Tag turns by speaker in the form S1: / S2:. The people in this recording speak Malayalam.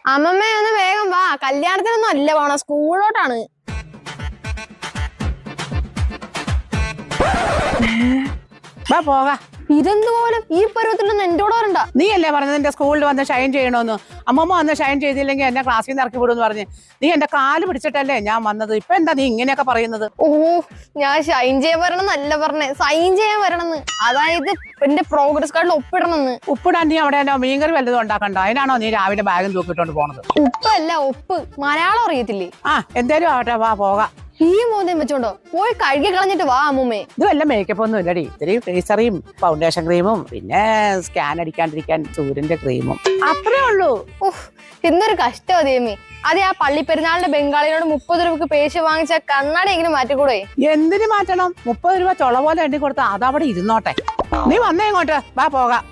S1: അമ്മമ്മ ഒന്ന് വേഗം വാ, കല്യാണത്തിനൊന്നും അല്ല പോണ, സ്കൂളിലോട്ടാണ്.
S2: പോകാ.
S1: ഇതെന്തുപോലെ ഈ പരുവത്തിലൊന്നും എന്റെ കൂടെ വരണ്ട.
S2: നീ അല്ലേ പറഞ്ഞത് എന്റെ സ്കൂളിൽ വന്ന് ഷൈൻ ചെയ്യണമെന്ന്? അമ്മമ്മ വന്ന് ഷൈൻ ചെയ്തില്ലെങ്കിൽ എന്നെ ക്ലാസ്സിൽ നിന്ന് ഇറക്കി വിടുമെന്ന് പറഞ്ഞ് നീ എന്റെ കാല് പിടിച്ചിട്ടല്ലേ ഞാൻ വന്നത്. ഇപ്പൊ എന്താ നീ ഇങ്ങനെയൊക്കെ പറയുന്നത്?
S1: ഓ, ഞാൻ ഷൈൻ ചെയ്യാൻ വരണമെന്നല്ല പറഞ്ഞേ, സൈൻ ചെയ്യാൻ വരണമെന്ന്. അതായത് എന്റെ പ്രോഗ്രസ് കാർഡിൽ ഒപ്പിടണമെന്ന്.
S2: ഉപ്പിടാൻ നീ അവിടെ എന്റെ മീൻകറി വല്ലതും ഉണ്ടാക്കണ്ട. അതിനാണോ നീ രാവിലെ ബാഗും തൂക്കിട്ടോണ്ട് പോണത്?
S1: ഉപ്പല്ല ഒപ്പ്, മലയാളം അറിയത്തില്ലേ?
S2: എന്തേലും ആവട്ടെ, പോകാം.
S1: ഈ മോന്തയും വെച്ചോണ്ടോ പോയി കഴുകി കളഞ്ഞിട്ട് വാ അമ്മൂമ്മേ.
S2: ഇത് വല്ല മേക്കപ്പ് ഒന്നും ഇല്ലടി. ഇത്തിരി ഫേസറിയും ഫൗണ്ടേഷൻ ക്രീമും പിന്നെ സ്കാൻ അടിക്കാണ്ടിരിക്കാൻ സൂര്യന്റെ ക്രീമും അത്രേ ഉള്ളൂ.
S1: ഓഹ്, എന്തൊരു കഷ്ടം അതേമേ. അതെ, ആ പള്ളി പെരുന്നാളിന്റെ ബംഗാളിനോട് 30 രൂപക്ക് പേശ് വാങ്ങിച്ച കണ്ണാടി എങ്ങനെ മാറ്റിക്കൂടെ?
S2: എന്തിനു മാറ്റണം? 30 രൂപ ചൊള പോലെ എണ്ണി കൊടുത്താ അതവിടെ ഇരുന്നോട്ടെ. നീ വന്നേ ഇങ്ങോട്ട്, പോകാം.